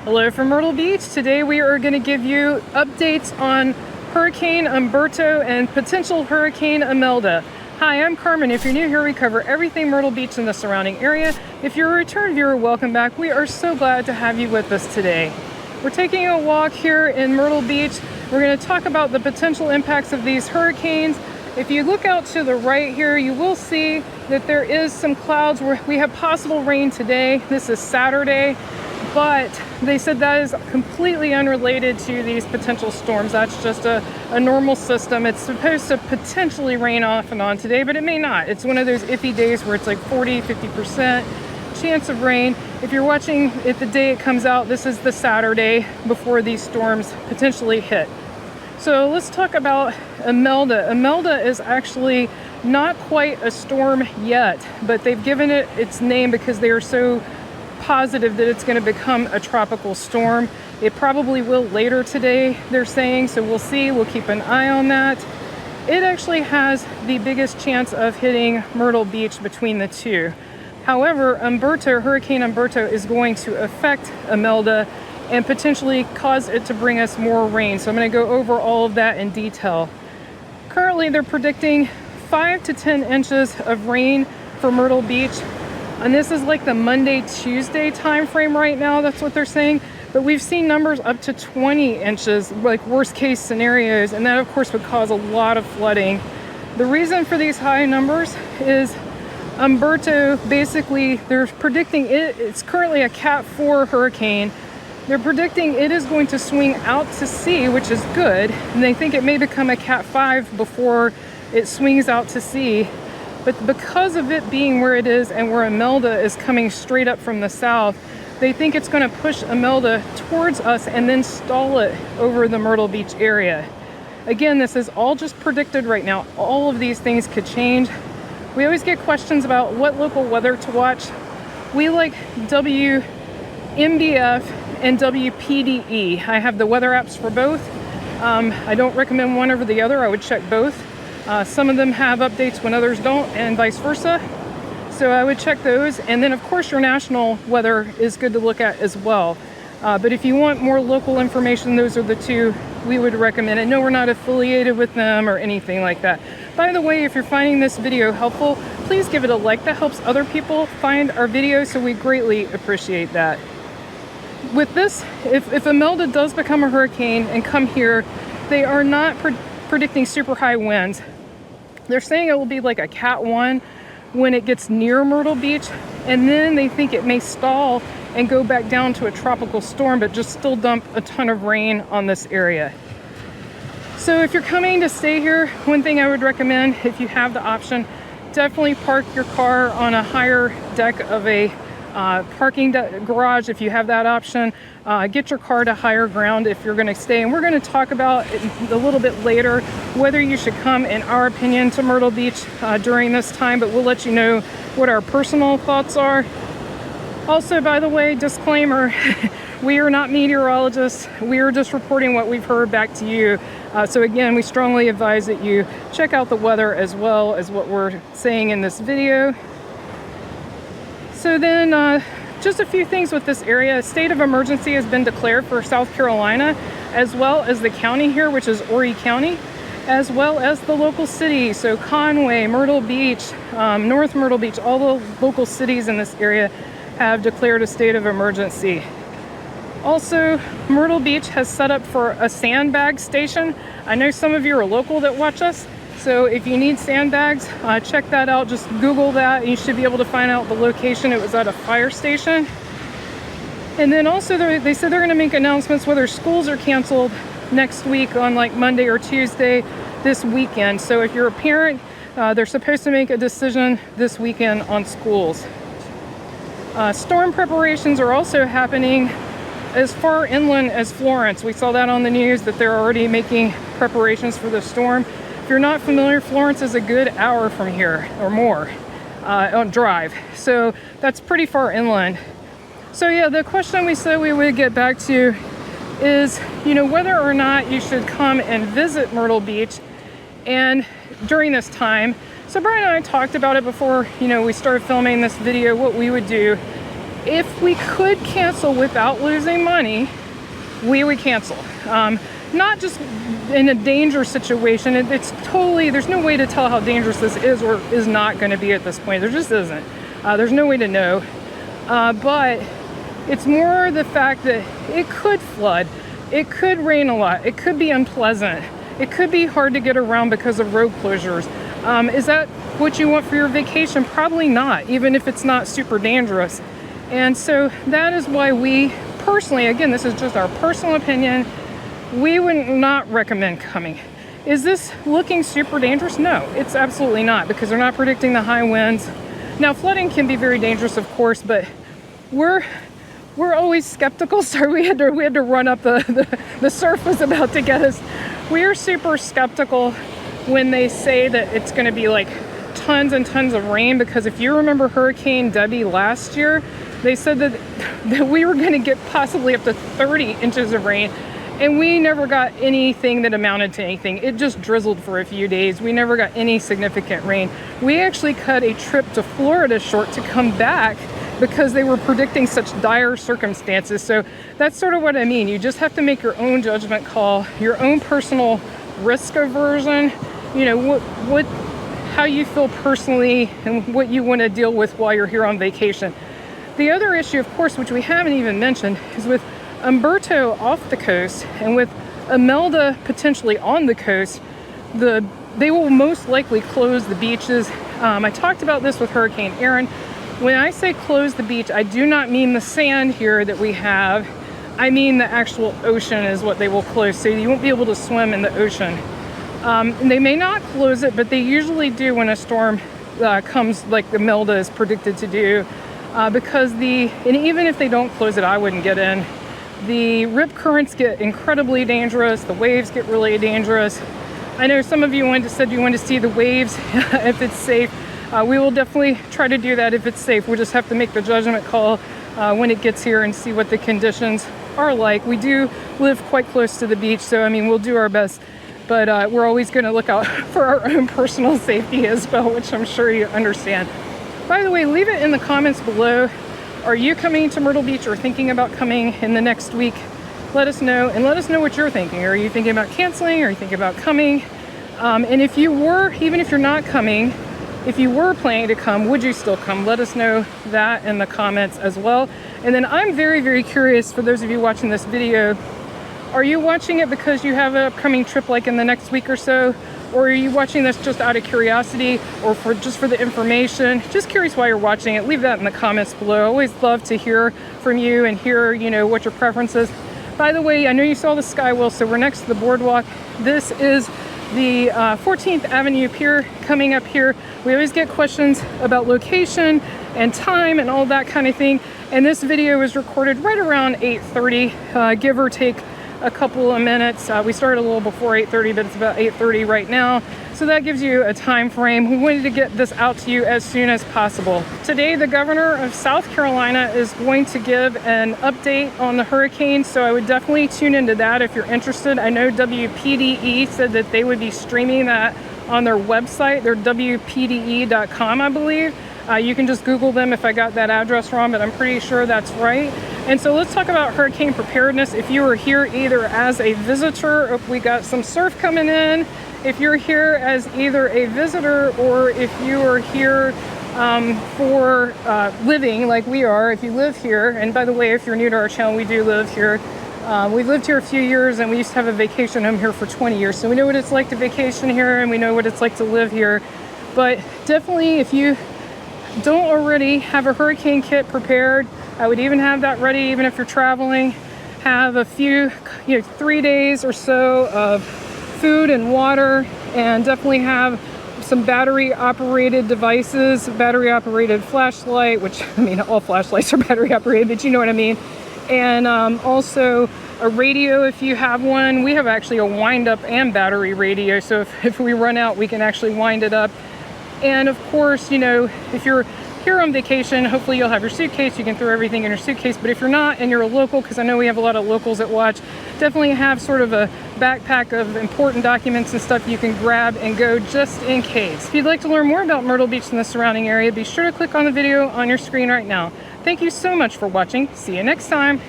Hello from Myrtle Beach. Today we are going to give you updates on Hurricane Humberto and potential Hurricane Imelda. Hi, I'm Carmen. If you're new here, we cover everything Myrtle Beach and the surrounding area. If you're a return viewer, welcome back. We are so glad to have you with us today. We're taking a walk here in Myrtle Beach. We're going to talk about the potential impacts of these hurricanes. If you look out to the right here, you will see that there is some clouds where we have possible rain today. This is Saturday. But they said that is completely unrelated to these potential storms. That's just a normal system. It's supposed to potentially rain off and on today, but it may not. It's one of those iffy days where it's like 40-50% chance of rain. If you're watching it the day it comes out, this is the Saturday before these storms potentially hit. So let's talk about Imelda. Imelda is actually not quite a storm yet, but they've given it its name because they are so positive that it's going to become a tropical storm. It probably will later today, they're saying, so we'll see. We'll keep an eye on that. It actually has the biggest chance of hitting Myrtle Beach between the two. However, Hurricane Humberto is going to affect Imelda and potentially cause it to bring us more rain. So I'm going to go over all of that in detail. Currently, they're predicting 5 to 10 inches of rain for Myrtle Beach. And this is like the Monday, Tuesday time frame right now. That's what they're saying. But we've seen numbers up to 20 inches, like worst case scenarios. And that, of course, would cause a lot of flooding. The reason for these high numbers is Humberto, basically, they're predicting it's currently a Cat 4 hurricane. They're predicting it is going to swing out to sea, which is good. And they think it may become a Cat 5 before it swings out to sea. But because of it being where it is and where Imelda is coming straight up from the south, they think it's going to push Imelda towards us and then stall it over the Myrtle Beach area. Again, this is all just predicted right now. All of these things could change. We always get questions about what local weather to watch. We like WMBF and WPDE. I have the weather apps for both. I don't recommend one over the other. I would check both. Some of them have updates when others don't, and vice versa. So I would check those. And then, of course, your national weather is good to look at as well. But if you want more local information, those are the two we would recommend. And no, we're not affiliated with them or anything like that. By the way, if you're finding this video helpful, please give it a like. That helps other people find our videos, so we greatly appreciate that. With this, if Imelda does become a hurricane and come here, they are not predicting super high winds. They're saying it will be like a Cat 1 when it gets near Myrtle Beach, and then they think it may stall and go back down to a tropical storm, but just still dump a ton of rain on this area. So if you're coming to stay here, one thing I would recommend, if you have the option, definitely park your car on a higher deck of a parking garage if you have that option. Get your car to higher ground if you're going to stay. And we're going to talk about a little bit later whether you should come, in our opinion, to Myrtle Beach during this time, but we'll let you know what our personal thoughts are. Also, by the way, disclaimer, we are not meteorologists. We are just reporting what we've heard back to you. So again, we strongly advise that you check out the weather as well as what we're saying in this video. So then, just a few things with this area. A state of emergency has been declared for South Carolina, as well as the county here, which is Horry County, as well as the local cities. So Conway, Myrtle Beach, North Myrtle Beach, all the local cities in this area have declared a state of emergency. Also, Myrtle Beach has set up for a sandbag station. I know some of you are local that watch us. So if you need sandbags, check that out. Just Google that. You should be able to find out the location. It was at a fire station. And then also they said they're going to make announcements whether schools are canceled next week on like Monday or Tuesday this weekend. So if you're a parent, they're supposed to make a decision this weekend on schools. Storm preparations are also happening as far inland as Florence. We saw that on the news that they're already making preparations for the storm. If you're not familiar, Florence is a good hour from here or more on drive. So that's pretty far inland. So yeah, the question we said we would get back to is, whether or not you should come and visit Myrtle Beach and during this time. So Brian and I talked about it before, we started filming this video, what we would do. if we could cancel without losing money, we would cancel. Not just in a dangerous situation. It's totally, there's no way to tell how dangerous this is or is not going to be at this point. There just isn't. There's no way to know. But it's more the fact that it could flood. It could rain a lot. It could be unpleasant. It could be hard to get around because of road closures. Is that what you want for your vacation? Probably not, even if it's not super dangerous. And so that is why we personally, again, this is just our personal opinion, we would not recommend coming. Is this looking super dangerous? No, it's absolutely not, because they're not predicting the high winds. Now, flooding can be very dangerous, of course, but we're always skeptical. So we had to run up the surf was about to get us. We are super skeptical when they say that it's going to be like tons and tons of rain, because if you remember Hurricane Debbie last year, they said that we were going to get possibly up to 30 inches of rain, and we never got anything that amounted to anything. It just drizzled for a few days. We never got any significant rain. We actually cut a trip to Florida short to come back because they were predicting such dire circumstances. So that's sort of what I mean. You just have to make your own judgment call, your own personal risk aversion, you know, how you feel personally and what you want to deal with while you're here on vacation. The other issue, of course, which we haven't even mentioned, is with Humberto off the coast and with Imelda potentially on the coast, they will most likely close the beaches. I talked about this with Hurricane Erin. When I say close the beach, I do not mean the sand here that we have. I mean the actual ocean is what they will close, so you won't be able to swim in the ocean. They may not close it, but they usually do when a storm comes like Imelda is predicted to do. Because and even if they don't close it, I wouldn't get in. The rip currents get incredibly dangerous. The waves get really dangerous. I know some of you said you wanted to see the waves if it's safe. We will definitely try to do that if it's safe. We'll just have to make the judgment call when it gets here and see what the conditions are like. We do live quite close to the beach, so I mean, we'll do our best. But we're always going to look out for our own personal safety as well, which I'm sure you understand. By the way, leave it in the comments below. Are you coming to Myrtle Beach or thinking about coming in the next week? Let us know, and let us know what you're thinking. Are you thinking about canceling? Are you thinking about coming? And if you were, even if you're not coming, if you were planning to come, would you still come? Let us know that in the comments as well. And then I'm very, very curious, for those of you watching this video, are you watching it because you have an upcoming trip like in the next week or so? Or are you watching this just out of curiosity or just for the information? Just curious why you're watching it. Leave that in the comments below. I always love to hear from you and hear, you know, what your preference is. By the way, I know you saw the Skywheel, so we're next to the Boardwalk. This is the 14th Avenue Pier coming up here. We always get questions about location and time and all that kind of thing. And this video was recorded right around 8:30, give or take a couple of minutes. We started a little before 8:30, but it's about 8:30 right now. So that gives you a time frame. We wanted to get this out to you as soon as possible. Today, the governor of South Carolina is going to give an update on the hurricane. So I would definitely tune into that if you're interested. I know WPDE said that they would be streaming that on their website. They're WPDE.com, I believe. You can just Google them if I got that address wrong, but I'm pretty sure that's right. And so let's talk about hurricane preparedness. If you are here either as a visitor, we got some surf coming in. If you're here as either a visitor or if you are here for living like we are, if you live here, and by the way, if you're new to our channel, we do live here. We've lived here a few years and we used to have a vacation home here for 20 years. So we know what it's like to vacation here and we know what it's like to live here. But definitely if you don't already have a hurricane kit prepared, I would even have that ready even if you're traveling. Have a few, 3 days or so of food and water, and definitely have some battery operated devices, battery operated flashlight, which I mean all flashlights are battery operated, but you know what I mean. And also a radio if you have one. We have actually a wind up and battery radio, so if we run out we can actually wind it up. And of course, if you're here on vacation, hopefully you'll have your suitcase. You can throw everything in your suitcase, but if you're not and you're a local, because I know we have a lot of locals that watch, definitely have sort of a backpack of important documents and stuff you can grab and go just in case. If you'd like to learn more about Myrtle Beach and the surrounding area, be sure to click on the video on your screen right now. Thank you so much for watching. See you next time.